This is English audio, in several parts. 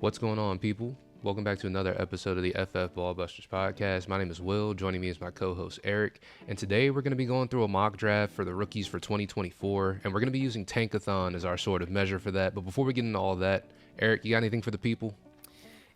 What's going on, people? Welcome back to another episode of the FF Ballbusters podcast. My name is Will. Joining me is my co-host Eric, and today we're going to be going through a mock draft for the rookies for 2024, and we're going to be using Tankathon as our sort of measure for that. But before we get into all of that, Eric, you got anything for the people?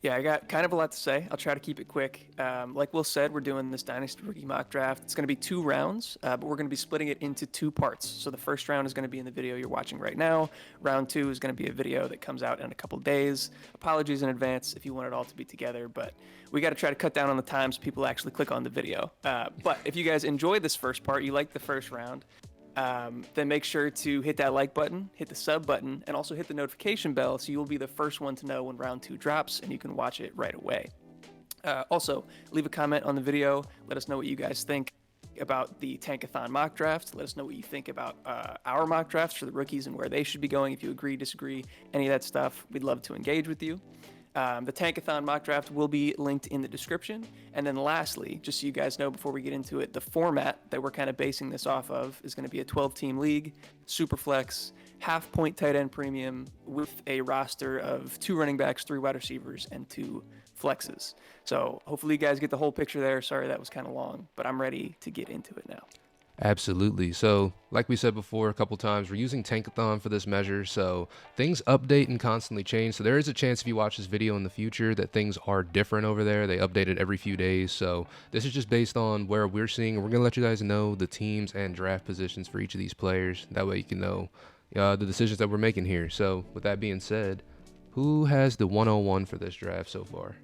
Yeah, I got kind of a lot to say. I'll try to keep it quick. Like Will said, we're doing this Dynasty rookie mock draft. It's going to be 2 rounds, but we're going to be splitting it into 2 parts. So the first round is going to be in the video you're watching right now. Round 2 is going to be a video that comes out in a couple days. Apologies in advance if you want it all to be together, but we got to try to cut down on the times people actually click on the video. But if you guys enjoyed this first part, you like the first round, then make sure to hit that like button, hit the sub button, and also hit the notification bell so you'll be the first one to know when round 2 drops and you can watch it right away. Also, leave a comment on the video. Let us know what you guys think about the Tankathon mock draft. Let us know what you think about our mock drafts for the rookies and where they should be going. If you agree, disagree, any of that stuff, we'd love to engage with you. The Tankathon mock draft will be linked in the description. And then lastly, just so you guys know before we get into it, the format that we're kind of basing this off of is going to be a 12-team league, super flex, half-point tight end premium with a roster of 2 running backs, 3 wide receivers, and 2 flexes. So hopefully you guys get the whole picture there. Sorry that was kind of long, but I'm ready to get into it now. Absolutely. So, like we said before a couple times, we're using Tankathon for this measure, so things update and constantly change. So there is a chance if you watch this video in the future that things are different over there. They update it every few days. So this is just based on where we're seeing, and we're going to let you guys know the teams and draft positions for each of these players. That way you can know the decisions that we're making here. So with that being said, who has the 101 for this draft so far?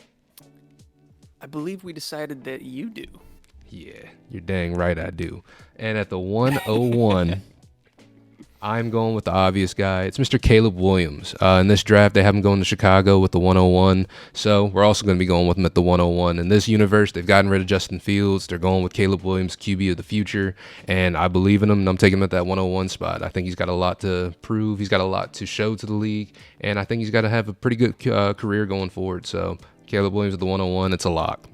I believe we decided that you do. Yeah, you're dang right I do. And at the 101, I'm going with the obvious guy. It's Mr. Caleb Williams. In this draft, they have him going to Chicago with the 101. So we're also going to be going with him at the 101. In this universe, they've gotten rid of Justin Fields. They're going with Caleb Williams, QB of the future. And I believe in him, and I'm taking him at that 101 spot. I think he's got a lot to prove. He's got a lot to show to the league. And I think he's got to have a pretty good career going forward. So Caleb Williams at the 101, it's a lock.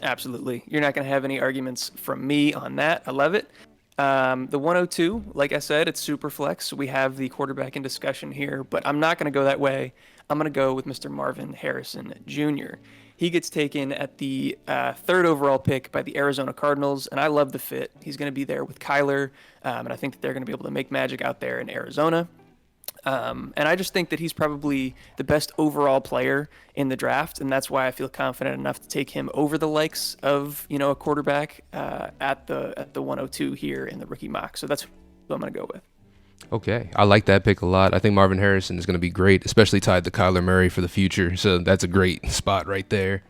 Absolutely. You're not going to have any arguments from me on that. I love it. The 102, like I said, it's super flex. We have the quarterback in discussion here, but I'm not going to go that way. I'm going to go with Mr. Marvin Harrison Jr. He gets taken at the 3rd overall pick by the Arizona Cardinals, and I love the fit. He's going to be there with Kyler, and I think that they're going to be able to make magic out there in Arizona. And I just think that he's probably the best overall player in the draft, and that's why I feel confident enough to take him over the likes of a quarterback at the 102 here in the rookie mock. So that's who I'm going to go with. Okay, I like that pick a lot. I think Marvin Harrison is going to be great, especially tied to Kyler Murray for the future. So that's a great spot right there.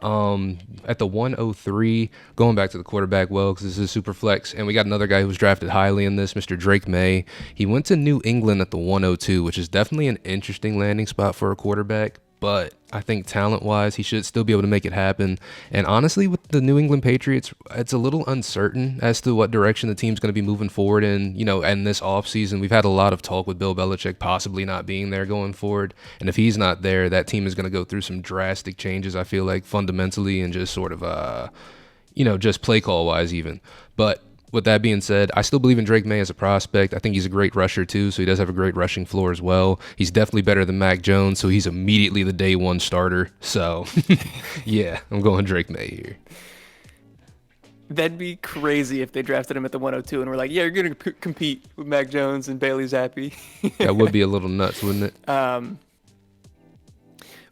At the 103, going back to the quarterback, because this is super flex, and we got another guy who was drafted highly in this, Mr. Drake May. He went to New England at the 102, which is definitely an interesting landing spot for a quarterback, but I think talent-wise, he should still be able to make it happen. And honestly, with the New England Patriots, it's a little uncertain as to what direction the team's going to be moving forward in, and this offseason. We've had a lot of talk with Bill Belichick possibly not being there going forward. And if he's not there, that team is going to go through some drastic changes, I feel like, fundamentally and just sort of, just play call-wise even. But with that being said, I still believe in Drake May as a prospect. I think he's a great rusher too, so he does have a great rushing floor as well. He's definitely better than Mac Jones, so he's immediately the day one starter. So, yeah, I'm going Drake May here. That'd be crazy if they drafted him at the 102 and we're like, yeah, you're going to compete with Mac Jones and Bailey Zappi. That would be a little nuts, wouldn't it?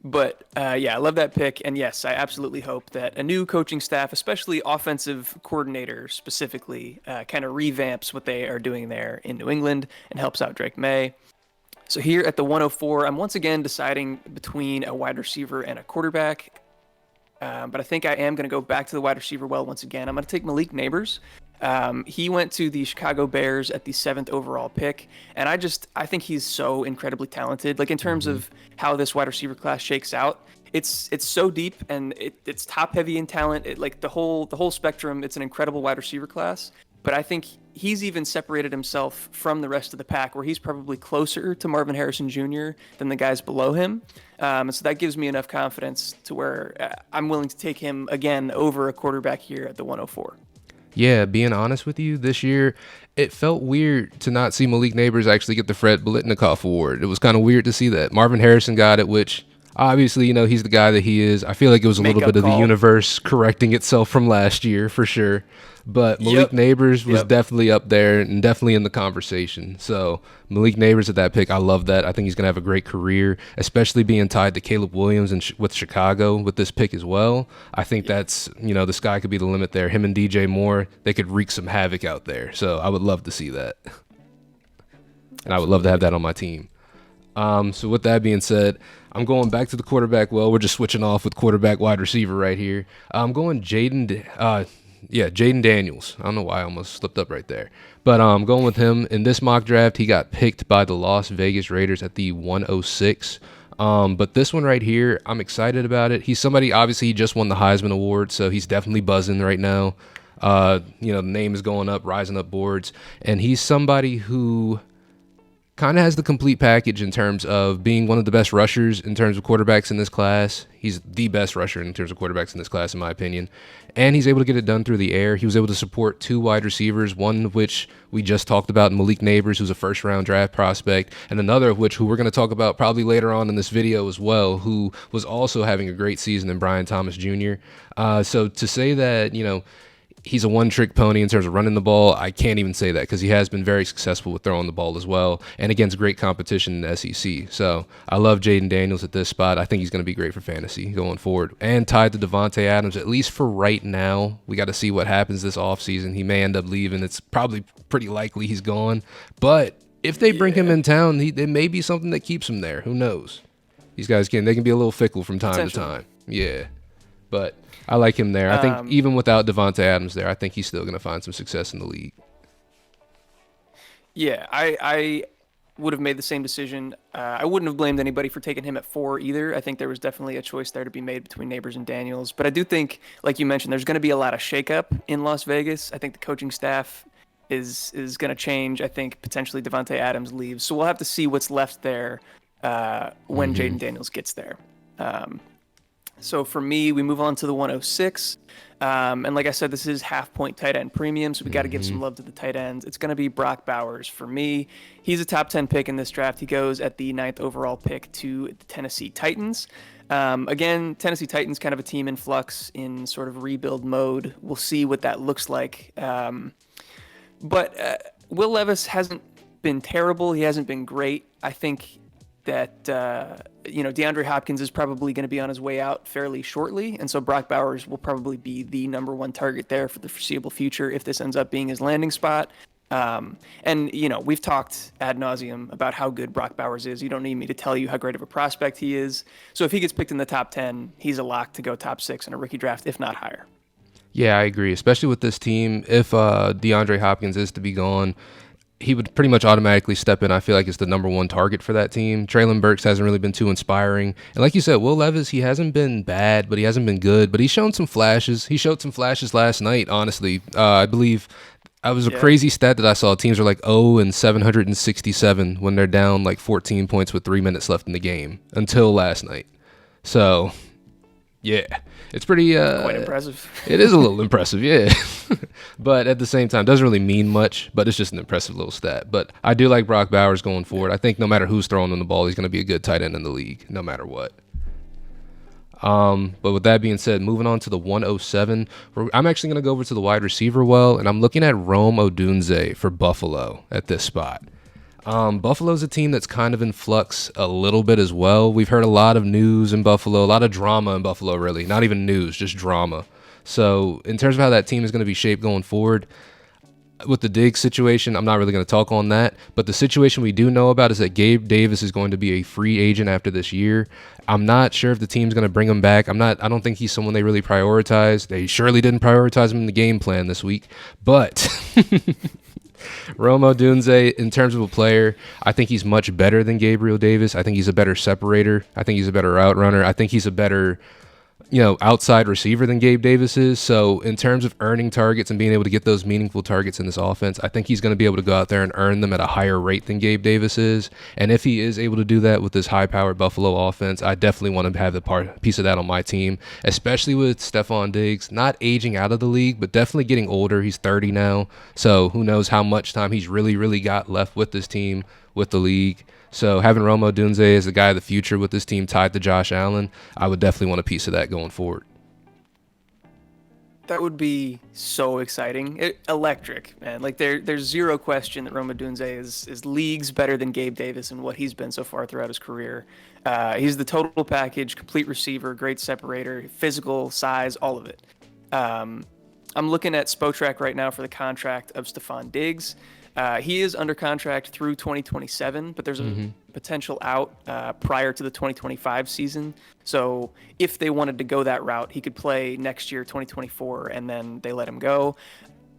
But yeah, I love that pick. And yes, I absolutely hope that a new coaching staff, especially offensive coordinator specifically, kind of revamps what they are doing there in New England and helps out Drake May. So here at the 104, I'm once again deciding between a wide receiver and a quarterback. But I think I am going to go back to the wide receiver once again. I'm going to take Malik Neighbors. He went to the Chicago Bears at the 7th overall pick, and I think he's so incredibly talented. Like in terms of how this wide receiver class shakes out, it's so deep and it's top heavy in talent. Like the whole spectrum. It's an incredible wide receiver class. But I think he's even separated himself from the rest of the pack, where he's probably closer to Marvin Harrison Jr. than the guys below him. And so that gives me enough confidence to where I'm willing to take him again over a quarterback here at the 104. Yeah, being honest with you, this year it felt weird to not see Malik Neighbors actually get the Fred Biletnikoff Award. It was kind of weird to see that. Marvin Harrison got it, which obviously, he's the guy that he is. I feel like it was a little bit Makeup of the call. universe correcting itself from last year for sure. But Malik Yep. Neighbors was Yep. definitely up there and definitely in the conversation. So Malik Neighbors at that pick, I love that. I think he's going to have a great career, especially being tied to Caleb Williams and with Chicago with this pick as well. I think that's, the sky could be the limit there. Him and DJ Moore, they could wreak some havoc out there. So I would love to see that. And I would love to have that on my team. So with that being said, I'm going back to the quarterback. Well, we're just switching off with quarterback wide receiver right here. I'm going Jaden Daniels. I don't know why I almost slipped up right there. But I'm going with him. In this mock draft, he got picked by the Las Vegas Raiders at the 106. But this one right here, I'm excited about it. He's somebody, obviously, he just won the Heisman Award, so he's definitely buzzing right now. The name is going up, rising up boards. And he's somebody who kind of has the complete package in terms of being one of the best rushers in terms of quarterbacks in this class. He's the best rusher in terms of quarterbacks in this class, in my opinion. And he's able to get it done through the air. He was able to support two wide receivers, one of which we just talked about, Malik Neighbors, who's a first-round draft prospect, and another of which, who we're going to talk about probably later on in this video as well, who was also having a great season in Brian Thomas Jr. So to say that, he's a one-trick pony in terms of running the ball, I can't even say that because he has been very successful with throwing the ball as well and against great competition in the SEC. So I love Jaden Daniels at this spot. I think he's going to be great for fantasy going forward. And tied to Devontae Adams, at least for right now. We got to see what happens this offseason. He may end up leaving. It's probably pretty likely he's gone. But if they bring him in town, there may be something that keeps him there. Who knows? These guys they can be a little fickle from time to time. Yeah. But I like him there. I think even without Devontae Adams there, I think he's still going to find some success in the league. Yeah, I would have made the same decision. I wouldn't have blamed anybody for taking him at 4 either. I think there was definitely a choice there to be made between Neighbors and Daniels. But I do think, like you mentioned, there's going to be a lot of shakeup in Las Vegas. I think the coaching staff is going to change. I think potentially Devontae Adams leaves. So we'll have to see what's left there when Jaden Daniels gets there. So for me, we move on to the 106. And like I said, this is half-point tight end premium, so we got to give some love to the tight ends. It's going to be Brock Bowers for me. He's a top 10 pick in this draft. He goes at the 9th overall pick to the Tennessee Titans. Again, Tennessee Titans kind of a team in flux in sort of rebuild mode. We'll see what that looks like. But Will Levis hasn't been terrible. He hasn't been great. I think that DeAndre Hopkins is probably going to be on his way out fairly shortly, and so Brock Bowers will probably be the number one target there for the foreseeable future if this ends up being his landing spot. And we've talked ad nauseum about how good Brock Bowers is. You don't need me to tell you how great of a prospect he is. So if he gets picked in the top 10, he's a lock to go top 6 in a rookie draft, if not higher. Yeah, I agree, especially with this team. If DeAndre Hopkins is to be gone, he would pretty much automatically step in. I feel like it's the number one target for that team. Traylon Burks hasn't really been too inspiring. And like you said, Will Levis, he hasn't been bad, but he hasn't been good. But he's shown some flashes. He showed some flashes last night, honestly. I believe I was a crazy stat that I saw. Teams are like 0-767 when they're down like 14 points with 3 minutes left in the game until last night. So, yeah. It's pretty quite impressive. It is a little impressive, yeah. But at the same time, doesn't really mean much, but it's just an impressive little stat. But I do like Brock Bowers going forward. I think no matter who's throwing him the ball, he's going to be a good tight end in the league, no matter what. But with that being said, moving on to the 107, I'm actually going to go over to the wide receiver and I'm looking at Rome Odunze for Buffalo at this spot. Buffalo's a team that's kind of in flux a little bit as well. We've heard a lot of news in Buffalo, a lot of drama in Buffalo, really. Not even news, just drama. So in terms of how that team is going to be shaped going forward, with the Diggs situation, I'm not really going to talk on that. But the situation we do know about is that Gabe Davis is going to be a free agent after this year. I'm not sure if the team's going to bring him back. I don't think he's someone they really prioritize. They surely didn't prioritize him in the game plan this week. But Rome Odunze, in terms of a player, I think he's much better than Gabriel Davis. I think he's a better separator. I think he's a better route runner. I think he's a better outside receiver than Gabe Davis is. So in terms of earning targets and being able to get those meaningful targets in this offense, I think he's going to be able to go out there and earn them at a higher rate than Gabe Davis is. And if he is able to do that with this high-powered Buffalo offense, I definitely want to have the piece of that on my team, especially with Stephon Diggs not aging out of the league, but definitely getting older. He's 30 now, so who knows how much time he's really got left with this team, with the league. So having Rome Odunze as the guy of the future with this team tied to Josh Allen, I would definitely want a piece of that going forward. That would be so exciting. Electric, man. Like there's zero question that Rome Odunze is leagues better than Gabe Davis and what he's been so far throughout his career. He's the total package, complete receiver, great separator, physical, size, all of it. I'm looking at Spotrac right now for the contract of Stephon Diggs. He is under contract through 2027, but there's a potential out prior to the 2025 season. So if they wanted to go that route, he could play next year, 2024, and then they let him go.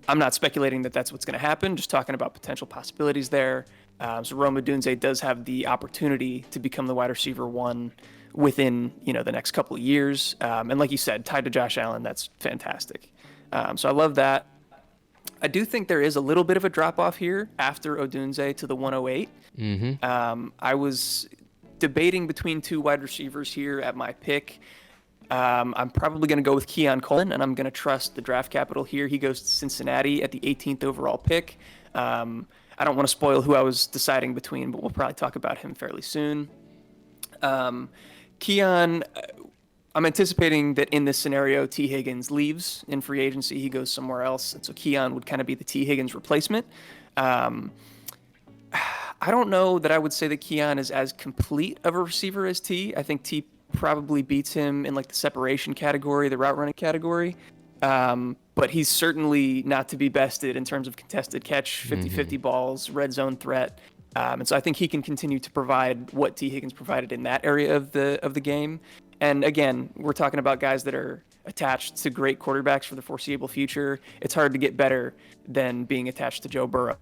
I'm not speculating that that's what's going to happen, just talking about potential possibilities there. So Rome Odunze does have the opportunity to become the wide receiver one within the next couple of years. And like you said, tied to Josh Allen, that's fantastic. So I love that. I do think there is a little bit of a drop-off here after Odunze to the 108. I was debating between two wide receivers here at my pick. I'm probably going to go with Keon Coleman, and I'm going to trust the draft capital here. He goes to Cincinnati at the 18th overall pick. I don't want to spoil who I was deciding between, but we'll probably talk about him fairly soon. Keon... I'm anticipating that in this scenario, T. Higgins leaves in free agency. He goes somewhere else. And so Keon would kind of be the T. Higgins replacement. I don't know that I would say that Keon is as complete of a receiver as T. I think T probably beats him in like the separation category, the route running category. But he's certainly not to be bested in terms of contested catch, 50-50 balls, red zone threat. And so I think he can continue to provide what T. Higgins provided in that area of the game. And again, we're talking about guys that are attached to great quarterbacks for the foreseeable future. It's hard to get better than being attached to Joe Burrow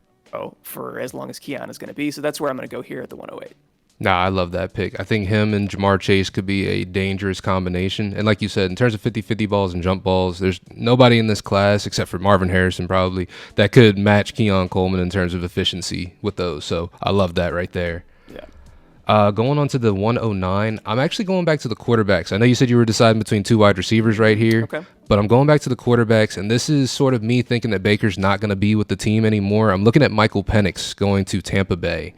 for as long as Keon is going to be. So that's where I'm going to go here at the 108. Nah, I love that pick. I think him and Jamar Chase could be a dangerous combination. And like you said, in terms of 50-50 balls and jump balls, there's nobody in this class, except for Marvin Harrison probably, that could match Keon Coleman in terms of efficiency with those. So I love that right there. Going on to the 109, I'm actually going back to the quarterbacks. I know you said you were deciding between two wide receivers right here, okay, but I'm going back to the quarterbacks, and this is sort of me thinking that Baker's not going to be with the team anymore. I'm looking at Michael Penix going to Tampa Bay.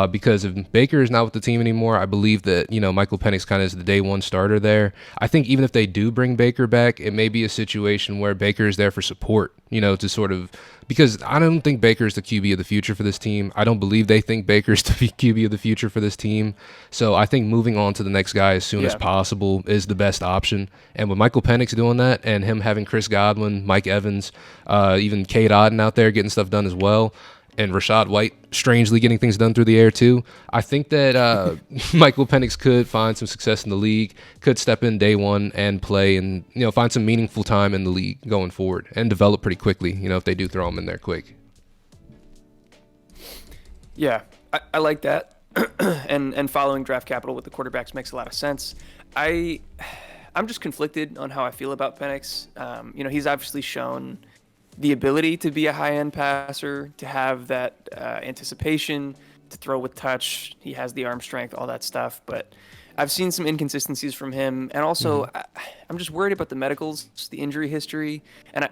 Because if Baker is not with the team anymore, I believe that, Michael Penix kind of is the day one starter there. I think even if they do bring Baker back, it may be a situation where Baker is there for support, to sort of, because I don't think Baker is the QB of the future for this team. I don't believe they think Baker's the QB of the future for this team. So I think moving on to the next guy as soon as possible is the best option. And with Michael Penix doing that and him having Chris Godwin, Mike Evans, even Cade Otton out there getting stuff done as well, and Rachaad White strangely getting things done through the air too, I think that Michael Penix could find some success in the league, could step in day one and play and, find some meaningful time in the league going forward and develop pretty quickly, if they do throw him in there quick. Yeah, I like that. and following draft capital with the quarterbacks makes a lot of sense. I'm just conflicted on how I feel about Penix. He's obviously shown the ability to be a high-end passer, to have that anticipation, to throw with touch. He has the arm strength, all that stuff. But I've seen some inconsistencies from him. And also, I'm just worried about the medicals, the injury history. And,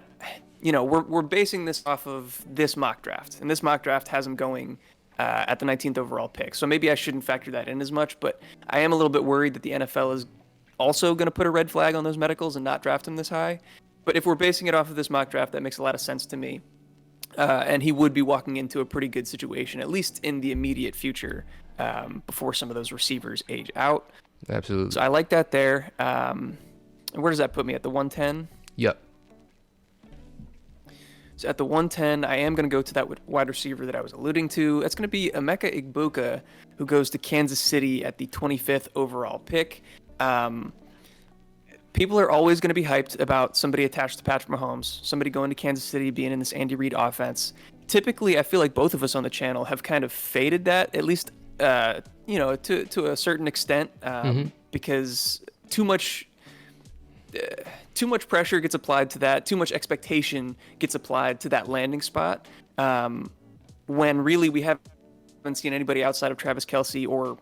we're basing this off of this mock draft. And this mock draft has him going at the 19th overall pick. So maybe I shouldn't factor that in as much. But I am a little bit worried that the NFL is also going to put a red flag on those medicals and not draft him this high. But if we're basing it off of this mock draft, that makes a lot of sense to me. And he would be walking into a pretty good situation, at least in the immediate future, before some of those receivers age out. Absolutely. So I like that there. Where does that put me? At the 110? Yep. So at the 110, I am going to go to that wide receiver that I was alluding to. That's going to be Emeka Egbuka, who goes to Kansas City at the 25th overall pick. People are always going to be hyped about somebody attached to Patrick Mahomes, somebody going to Kansas City, being in this Andy Reid offense. Typically, I feel like both of us on the channel have kind of faded that, at least, to a certain extent, because too much too much pressure gets applied to that, too much expectation gets applied to that landing spot, when really we haven't seen anybody outside of Travis Kelce or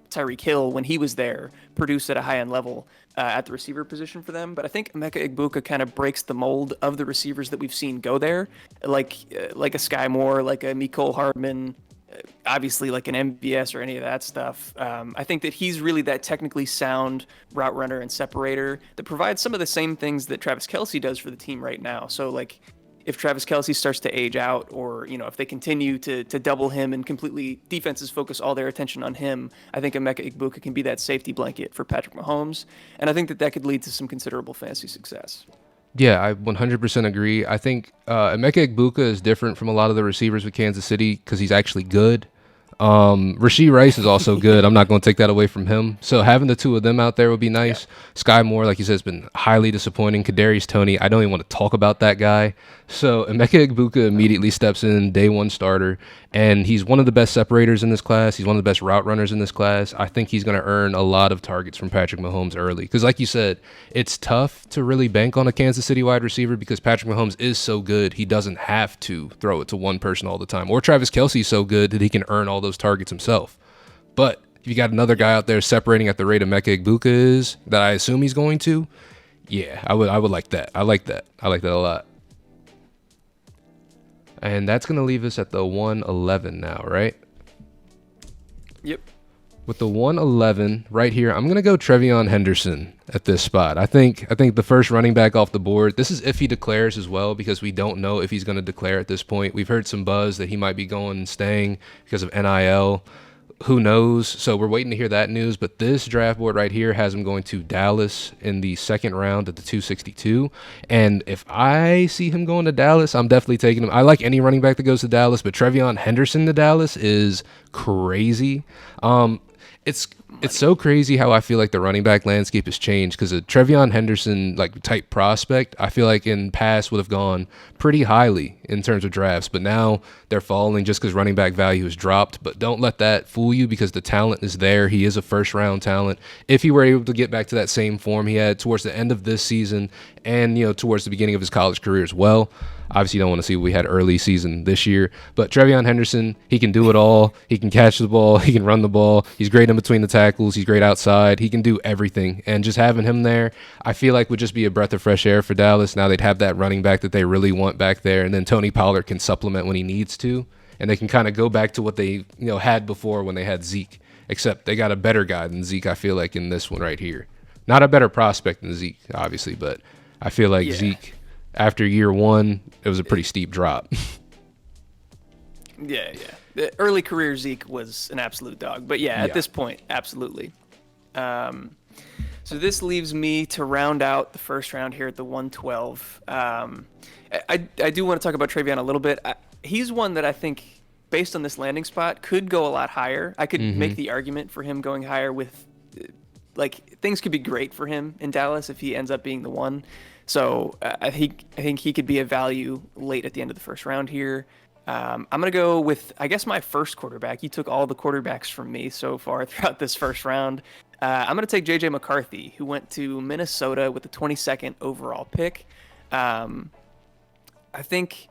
Tyreek Hill when he was there produce at a high end level at the receiver position for them. But I think Emeka Egbuka kind of breaks the mold of the receivers that we've seen go there, like a Sky Moore, like a Mecole Hardman, obviously like an MVS or any of that stuff. I think that he's really that technically sound route runner and separator that provides some of the same things that Travis Kelce does for the team right now. So like if Travis Kelce starts to age out, or if they continue to double him and completely defenses focus all their attention on him, I think Emeka Egbuka can be that safety blanket for Patrick Mahomes, and I think that could lead to some considerable fantasy success. Yeah, I 100% agree. I think Emeka Egbuka is different from a lot of the receivers with Kansas City because he's actually good. Rashee Rice is also good. I'm not going to take that away from him. So having the two of them out there would be nice. Yeah. Sky Moore, like you said, has been highly disappointing. Kadarius Toney, I don't even want to talk about that guy. So Emeka Egbuka immediately steps in, day one starter, and he's one of the best separators in this class. He's one of the best route runners in this class. I think he's going to earn a lot of targets from Patrick Mahomes early. Because like you said, it's tough to really bank on a Kansas City wide receiver because Patrick Mahomes is so good, he doesn't have to throw it to one person all the time. Or Travis Kelce's so good that he can earn all those targets himself. But if you got another guy out there separating at the rate Emeka Egbuka is, that I assume he's going to, yeah, I would like that. I like that a lot. And that's going to leave us at the 111 now, right? Yep. With the 111 right here, I'm going to go Trevion Henderson at this spot. I think the first running back off the board, this is if he declares as well, because we don't know if he's going to declare at this point. We've heard some buzz that he might be going and staying because of NIL. Who knows? So we're waiting to hear that news. But this draft board right here has him going to Dallas in the second round at the 262. And if I see him going to Dallas, I'm definitely taking him. I like any running back that goes to Dallas, but Trevion Henderson to Dallas is crazy. It's so crazy how I feel like the running back landscape has changed, because a Trevion Henderson like type prospect, I feel like in past would have gone pretty highly in terms of drafts, but now they're falling just because running back value has dropped. But don't let that fool you, because the talent is there. He is a first round talent. If he were able to get back to that same form he had towards the end of this season and towards the beginning of his college career as well. Obviously, you don't want to see what we had early season this year. But Trevion Henderson, he can do it all. He can catch the ball. He can run the ball. He's great in between the tackles. He's great outside. He can do everything. And just having him there, I feel like would just be a breath of fresh air for Dallas. Now they'd have that running back that they really want back there. And then Tony Pollard can supplement when he needs to. And they can kind of go back to what they had before when they had Zeke. Except they got a better guy than Zeke, I feel like, in this one right here. Not a better prospect than Zeke, obviously, but I feel like Zeke, after year one, it was a pretty steep drop. Yeah. The early career Zeke was an absolute dog. But at this point, absolutely. So this leaves me to round out the first round here at the 112. I do want to talk about Trevion a little bit. He's one that I think, based on this landing spot, could go a lot higher. I could make the argument for him going higher with, things could be great for him in Dallas if he ends up being the one. So I think he could be a value late at the end of the first round here. I'm going to go with, I guess, my first quarterback. You took all the quarterbacks from me so far throughout this first round. I'm going to take J.J. McCarthy, who went to Minnesota with the 22nd overall pick. I think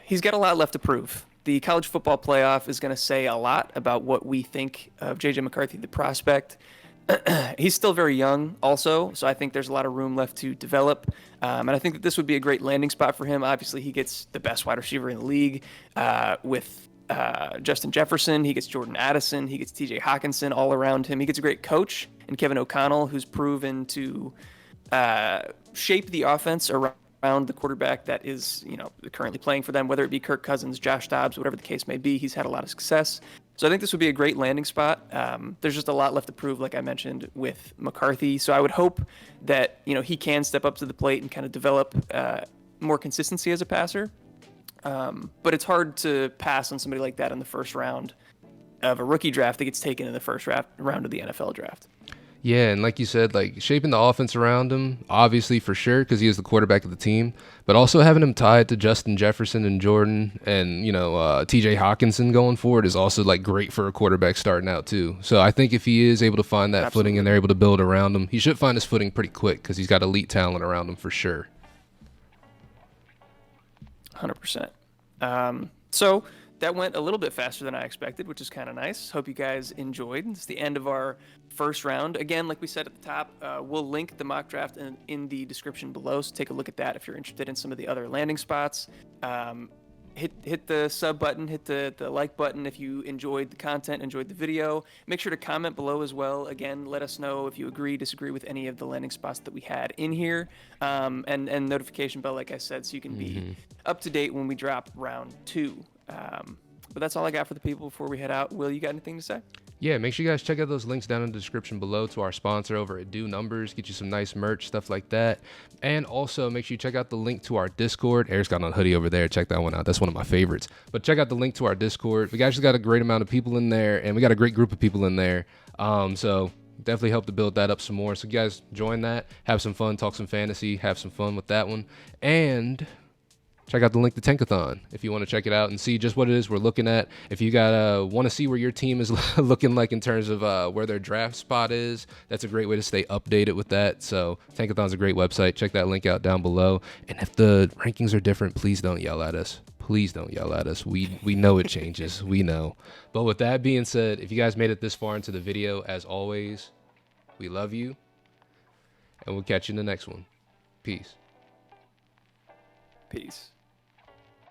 he's got a lot left to prove. The college football playoff is going to say a lot about what we think of J.J. McCarthy, the prospect. He's still very young also, so I think there's a lot of room left to develop. And I think that this would be a great landing spot for him. Obviously, he gets the best wide receiver in the league with Justin Jefferson. He gets Jordan Addison. He gets TJ Hawkinson all around him. He gets a great coach in Kevin O'Connell, who's proven to shape the offense around the quarterback that is, currently playing for them, whether it be Kirk Cousins, Josh Dobbs, whatever the case may be. He's had a lot of success. So I think this would be a great landing spot. There's just a lot left to prove, like I mentioned, with McCarthy. So I would hope that, he can step up to the plate and kind of develop more consistency as a passer. But it's hard to pass on somebody like that in the first round of a rookie draft that gets taken in the first round of the NFL draft. Yeah, and like you said, like shaping the offense around him, obviously for sure, because he is the quarterback of the team, but also having him tied to Justin Jefferson and Jordan and, TJ Hawkinson going forward is also like great for a quarterback starting out too. So I think if he is able to find that footing and Absolutely. they're able to build around him, he should find his footing pretty quick because he's got elite talent around him for sure. 100%. So that went a little bit faster than I expected, which is kind of nice. Hope you guys enjoyed. It's the end of our first round. Again, like we said at the top, we'll link the mock draft in the description below. So take a look at that if you're interested in some of the other landing spots. Hit the sub button, hit the like button if you enjoyed the content, enjoyed the video. Make sure to comment below as well. Again, let us know if you agree, disagree with any of the landing spots that we had in here, and notification bell, like I said, so you can be up to date when we drop round 2. But that's all I got for the people before we head out. Will, you got anything to say? Yeah, make sure you guys check out those links down in the description below to our sponsor over at Do Numbers. Get you some nice merch, stuff like that. And also make sure you check out the link to our Discord. Eric's got on a hoodie over there. Check that one out. That's one of my favorites. But check out the link to our Discord. We actually got a great amount of people in there, and we got a great group of people in there. So definitely help to build that up some more. So you guys join that, have some fun, talk some fantasy, have some fun with that one. And check out the link to Tankathon if you want to check it out and see just what it is we're looking at. If you want to see where your team is looking like in terms of where their draft spot is, that's a great way to stay updated with that. So Tankathon's a great website. Check that link out down below. And if the rankings are different, please don't yell at us. Please don't yell at us. We know it changes. We know. But with that being said, if you guys made it this far into the video, as always, we love you. And we'll catch you in the next one. Peace. Peace.